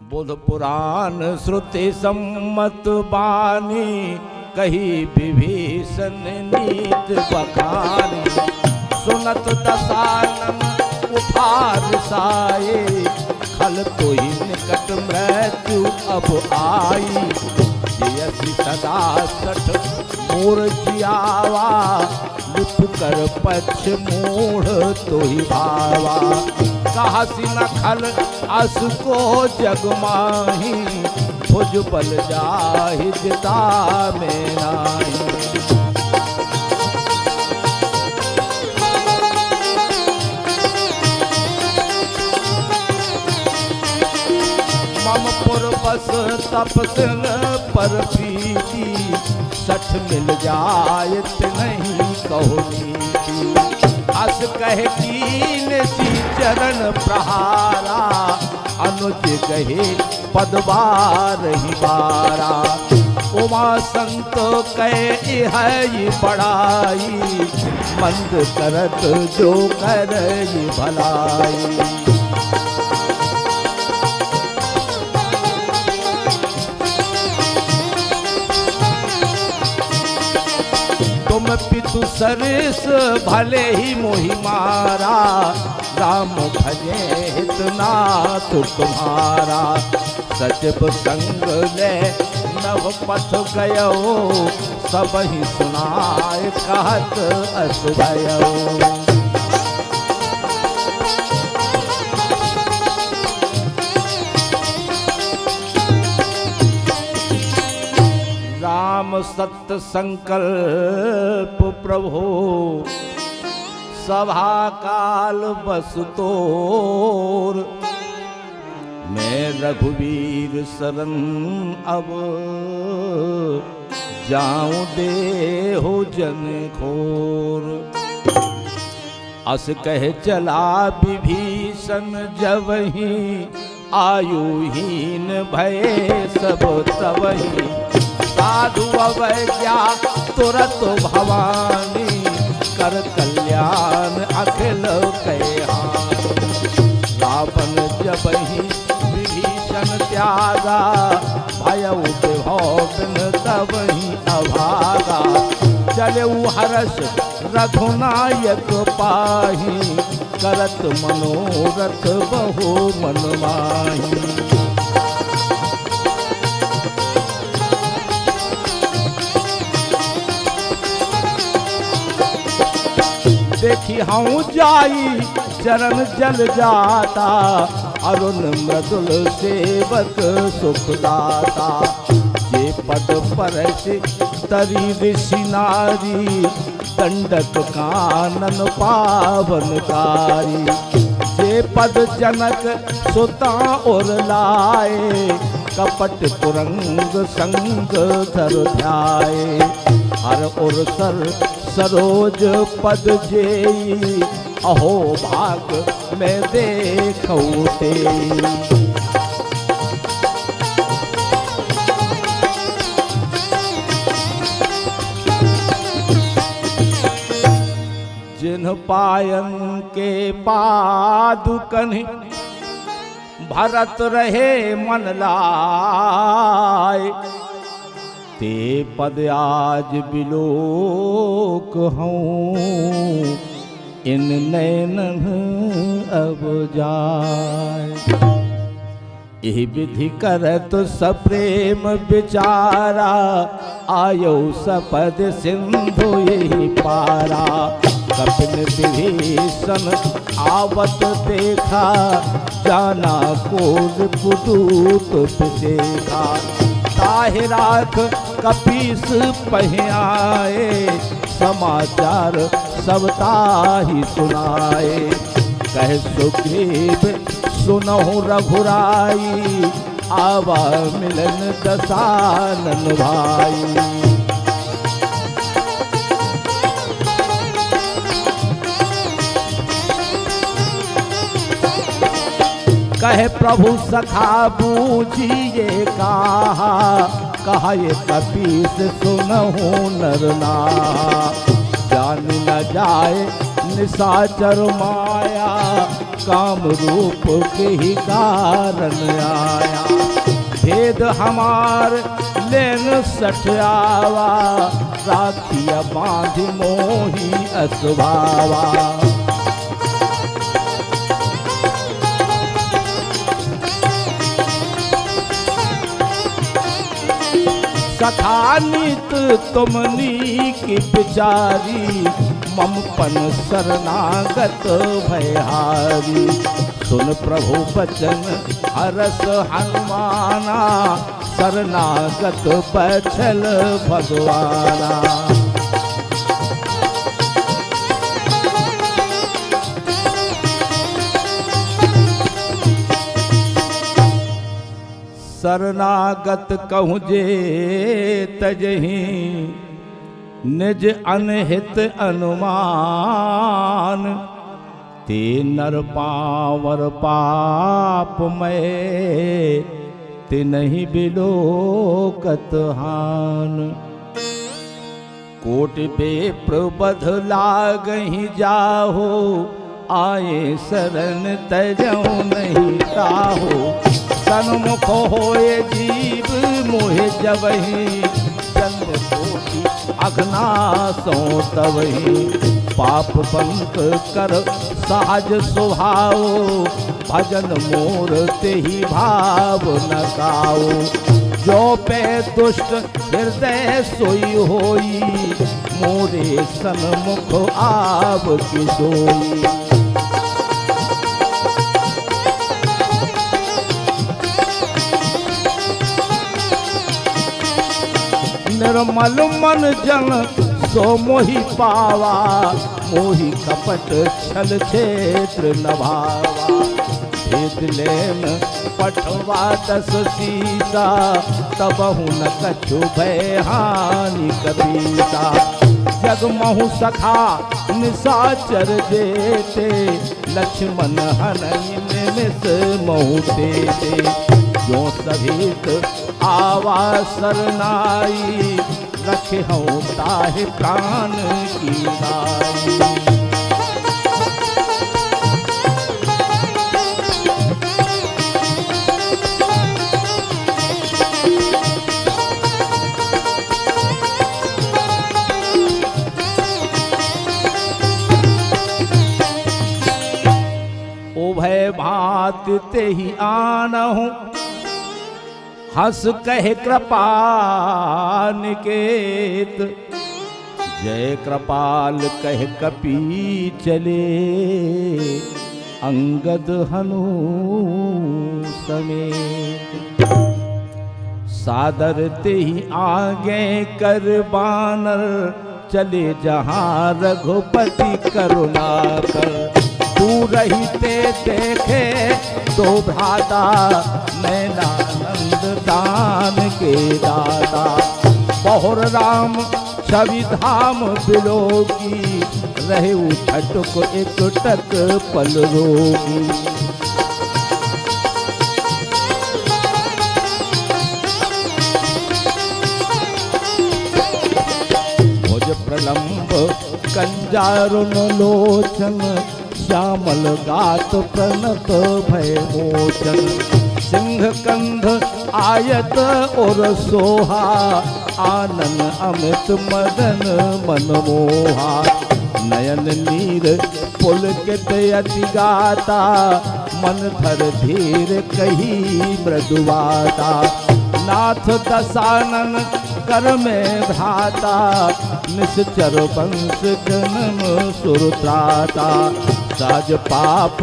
बुध पुराण श्रुति सम्मत बानी, कही विभीषण नीत बखानी। सुनत दशानन उपहार साये, खल तो ही निकट मृत्यु अब आई। जयसी सदा सठ मोर जियावा, लिप कर पक्ष मूढ़ तो ही भावा। कहसी न खल अस को जग माही, भुज बल जाहि जिता में नाही। मम पुर बस तपसन पर प्रीति, सठ मिल जायत नहीं कहो नीति। अस कह कीन सी चरण प्रहारा, अनुज कहे पदबार ही बारा। उमा संत कहे है बड़ाई, मंद करत जो कर भलाई। तुम पितु सरिस भले ही मोहि मारा, राम भजे हित नाथ तुम्हारा। सचिव संग ले नव पथ गयो, सब ही सुनाए कहत अस भयो। राम सत्य संकल्प प्रभो, सभा काल बस तोर। मैं रघुवीर शरण अब, जाऊं दे हो जन खोर। अस कह चला विभीषण जबहि, आयुहीन भये सब तबहि। साधु अवज्ञा तुरत भवानी, कर कल्याण अखिल कहानी। रावण जबहि विभीषण त्यागा, भयउ विभोगन तबहि अभागा। चलऊ हर्ष रघुनायक पाही, करत मनोरथ बहु मन माही। देखी हूँ जाई चरण जल जाता, अरुण मृदुल सेवक सुखदाता। जे पद पर तरी ऋषि नारी, दंडक कानन पावनकारी। जे पद जनक सुता और लाए, कपट कुरंग संग धर ध्याए। हर और सर सरोज पद जेई, अहो भाग मैं देखऊं तेई। जिन पायन के पादुकन, भरत रहे मन लाय। ते पद आज बिलोक हूँ, इन नैनन अब जाय। यही विधि करत सप्रेम विचारा, आयो सपद सिंधु यही पारा। कपिन विभीषण आवत देखा, जाना कोर पुदूत देखा। ताहि राख कपीस पहियाए, समाचार सब ताहि सुनाए। कह सुग्रीव सुनहु रघुराई, आवा मिलन दशानन भाई। कहे प्रभु सखा बूझिए कहा ये कपीस सुनहु नरनाहा। जान न जाए निशाचर माया, काम रूप के ही कारण आया। हमार लेन सठियावा, राखिया बांध मोही असुभावा। सखा नीत तुमनी की बिचारी, ममपन शरणागत भयहारी। सुन प्रभु बचन हरस हनुमाना, शरणागत बछल भगवाना। शरणागत कहूँ जे तजहि, निज अनहित अनुमान। ते नर पावर पाप में, ते नहीं बिलोकत हान। कोटि बेप्र बध लागहि जाहो, आए शरण तजौ नहीं ताहो। सन्मुख होए जीव मोहे जबहि, जन्म कोटि अघनासो तबहि। पाप बंक कर सहज स्वभाव, भजन मोर तेहि भाव न गाओ। जो पे दुष्ट हृदय सोई होई, मोरे सन्मुख आव की सोई। निर्मल मन जन सो मोहि पावा, मोहि कपट छल क्षेत्र नभावा। भेद लेन पठवा 10 सीसा, तबहु न कछु भय हानि कबीसा। जग महु सखा निशाचर जेते, लक्ष्मण हनहि निमिष महु तेते। जो सहित आवा सरनाई, रखे हूँ ताहि प्राण की दाई। उभय भात ते ही आनहु, हंस कहे कृपा निकेत। जय कृपाल कह कपी चले, अंगद हनु समेत। सादर ते ही आगे कर बानर, चले जहाँ रघुपति करुणा कर। दूर ही ते देखे दो भ्राता, नैनानंद दान के दाता। बहुर राम छवि धाम बिलोकी, रहे छटुक एक टक पल रोगी। भुज प्रलंब कंजारुन लोचन, श्यामल गात प्रणत भय मोचन। सिंह कंध आयत और सोहा, आनन अमित मदन मनमोहा। नयन नीर पुलकित अति गाता, मन धर धीर कही मृदुवाता। नाथ दशानन कर में भ्राता, निश्चर वंश जन्म सुरत्राता। साज पाप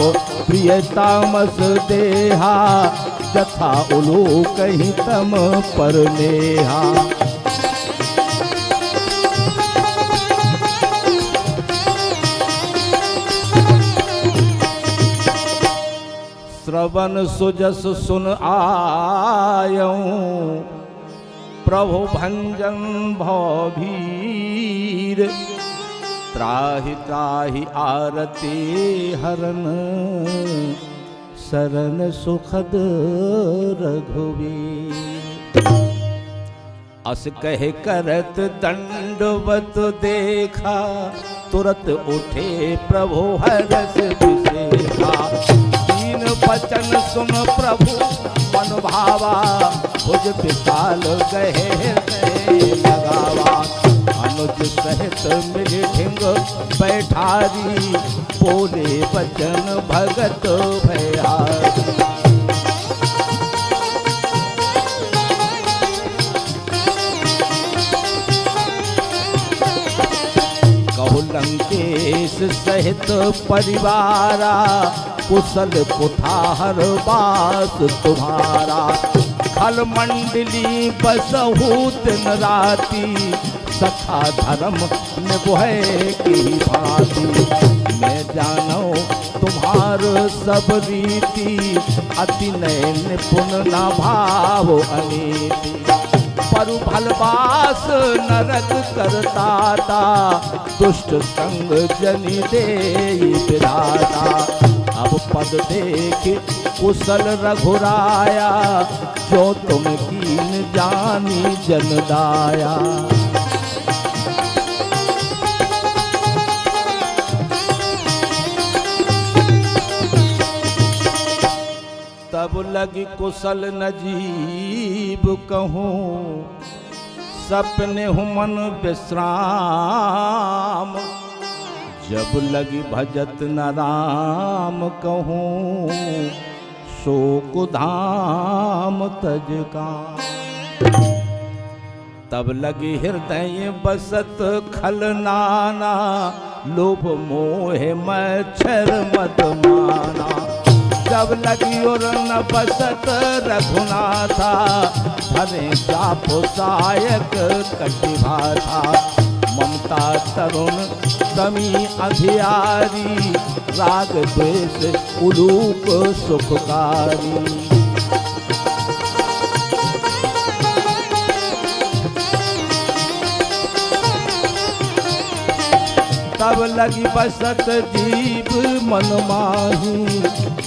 प्रिय तामस देहा, जथा उलो कहीं तम पर नेहा। श्रवण सुजस सुन आयऊं, प्रभु भंजन भवभीर। त्राहि त्राहि आरती हरन, शरण सुखद रघुवीर। अस कहे करत दंडवत देखा, तुरत उठे प्रभु हरस विशेखा। दीन बचन सुन प्रभु मन भावा, भुज विशाल गहे लगावा। अनुज सहित मिल ढिंग बैठारी, बोले बचन भगत भयारी। कहु लंकेश सहित परिवारा, कुशल कुठार बास तुम्हारा। खल मंडली बसहु दिन राती, सखा धर्म निभे की भांति। मैं जानो तुम्हार सब रीति, अति नय निपुण न भाव अनीति। परु भलवास नरक करताता, दुष्ट संग जनि देई विधाता। अब पद देख कुशल रघुराया, जो तुम कीन जानी जन दाया। तब लगी कुशल नजीब कहूँ, सपने हूँ मन विश्राम। जब लगी भजत न राम कहूँ, शोक धाम तज का। तब लगी हृदय बसत खल नाना, लोभ मोह मच्छर मद माना। जब लगी और न बसत रघुनाथा, भरे जापो सायक कटिभाथा। ममता तरुण कमी अधियारी, राग द्वेष उलूक सुखकारी। तब लगी बसत जीव मन माही,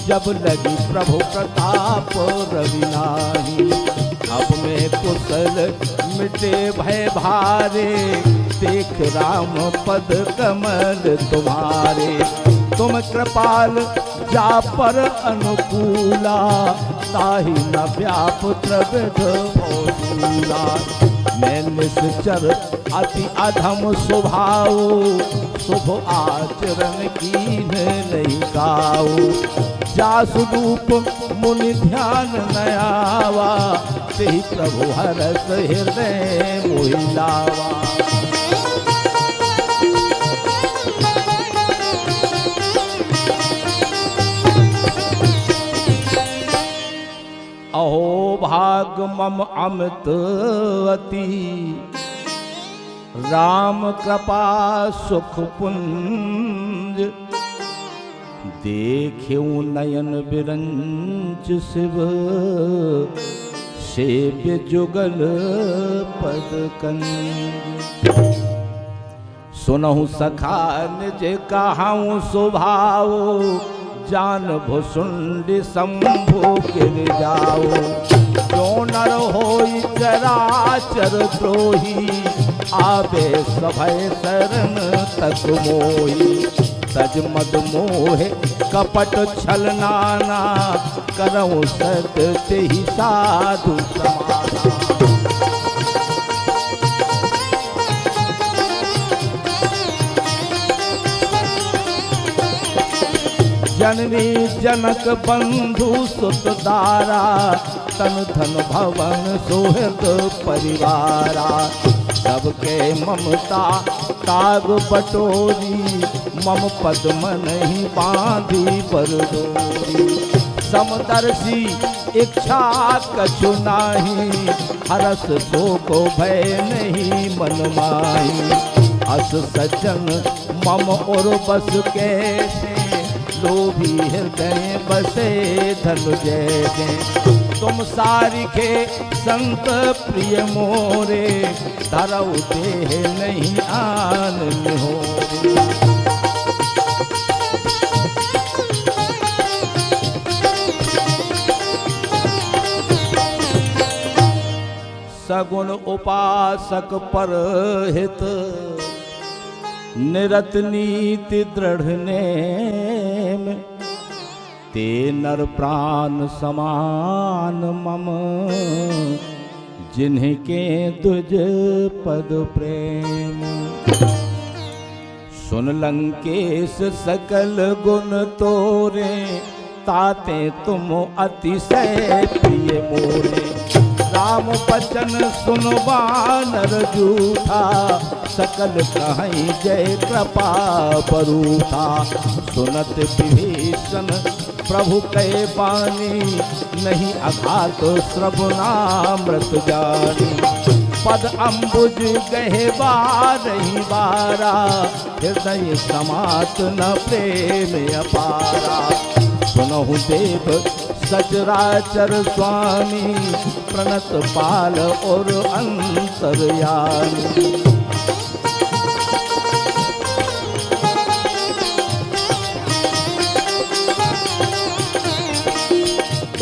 जब लगी प्रभु प्रताप रवि नाही। अब में कुशल मिटे भय भारे, देख राम पद कमल तुम्हारे। तुम कृपाल जा पर अनुकूला, ताहि न व्यापुत्र विध भोजूला। मैं निश्चर अति अधम स्वभाव, शुभ आचरण कीन नहीं गाओ। जासु रूप मुनि ध्यान नयावा, तेहि प्रभु हरस हृदय मोहि लावा। अहो भाग मम अमित अति, राम कृपा सुख पुंज। देखियो नयन बिरंच शिव, सेव्य जुगल पद कंज। सुनहु सखा निज कहाऊं स्वभाव, जान भुसुंड शंभु गिर जाओ। जो नर होई चराचर द्रोही, आवे सभय शरण तक मोही। तज मद मोहे कपट छल नाना, करऊं सत तेहि साधु समाना। जननी जनक बंधु सुत दारा, तन धन भवन सुहृद परिवारा। सबके ममता ताग बटोरी, मम पद्म नहीं बांधी बरदोरी। समदर्शी इच्छा कछु नाही, हरस शोक भय नहीं मन माही। अस सज्जन मम और बस कैसे, लोभी हृदय बसे धनु जैसे। तुम सारिखे संत प्रिय मोरे, धरऊ देह नहीं आन निहोरे। सगुण उपासक पर हित, निरत नीति दृढ़ नेम। ते नर प्राण समान मम, जिनके तुझ पद प्रेम। सुन लंकेश सकल गुण तोरे, ताते तुम अतिशय प्रिय मोरे। राम बचन सुन वानर जूठा, सकल कहीं जय कृपा बरूठा। सुनत विभीषण प्रभु कै बानी, नहीं अघात श्रवणामृत जानी। पद अम्बुज गहवार ही बारा, हृदय समात न प्रेम अपारा। सुनहु देव सचराचर स्वामी, प्रणत पाल और अंतर्यामी।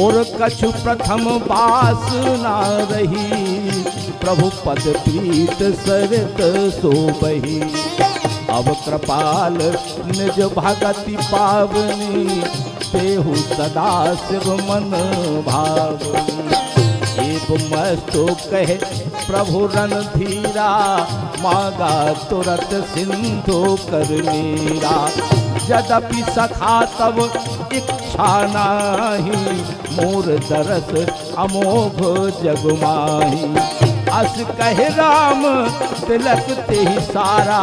और कछु प्रथम वासना रही, प्रभु पद प्रीत सरित सोबही। अब कृपाल निज भगति पावनी, तेहु सदा शिव मन भावनी। एक मस्तु कहे प्रभु रणधीरा, मांगा तुरत सिंधु कर मीरा। यद्यपि सखा तब इच्छा नाही, मोर दरस अमोघ जग माही। अस कहे राम तिलक ते सारा,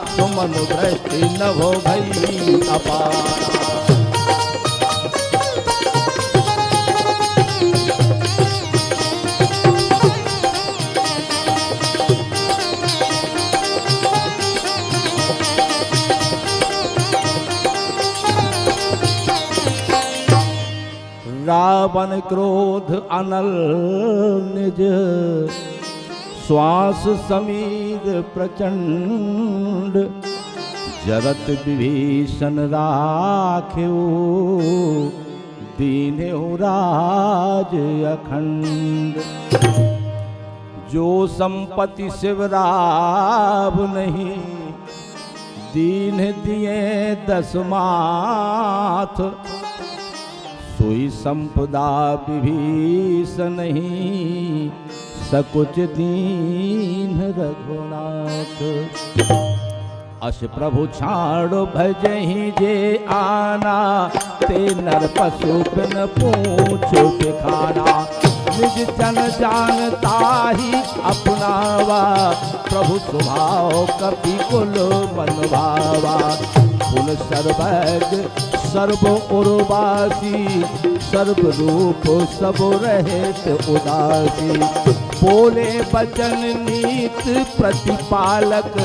सुमन दृष्टि नभो भई अपारा। रावण क्रोध अनल निज, श्वास समीर प्रचंड। जरत विभीषण राख्यो, दीन्हु राज अखंड। जो संपत्ति शिवराव नहीं, दीन दिए 10 माथ। सोई संपदा विभीषण नहीं, सकुच दीन रघुनाथ। अस प्रभु छाड़ो भजहि जे आना, ते नर पशु बिन पूछो बिखाना। निज जन जानता ही अपनावा, प्रभु स्वभाव कपि कुल मन भावा। कुल सर्वज्ञ सर्व उर्वासी, सर्व रूप सब रहत उदासी। बोले वचन नीत प्रतिपालक,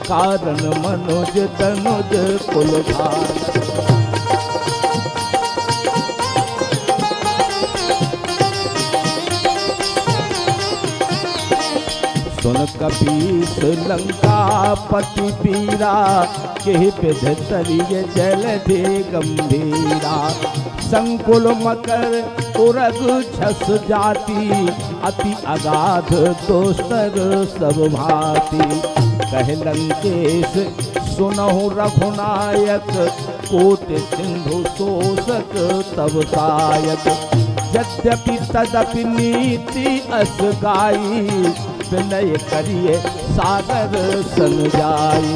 कारण मनुज तनुज कुल धारक। सुन कपीस लंका पति पीरा, के विध तरिय जल दे गंभीरा। संकुल मकर उरग छस जाति, अति अगाध दोस्तर सब भांति। कह लंकेश सुनहु रघुनायक, कोट सिंधु शोषक तब सायक। यद्यपि तदपि नीति अस गाई, विनय करिए सागर सन जाई।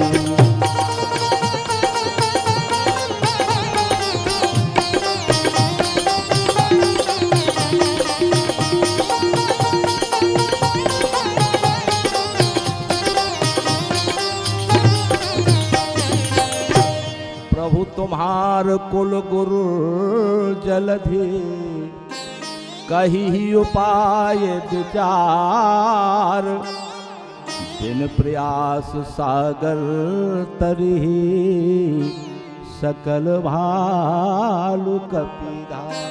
प्रभु तुम्हार कुल गुरु जलधि, कही उपाय विचार। बिन प्रयास सागर तरही, सकल भालु कपिधार।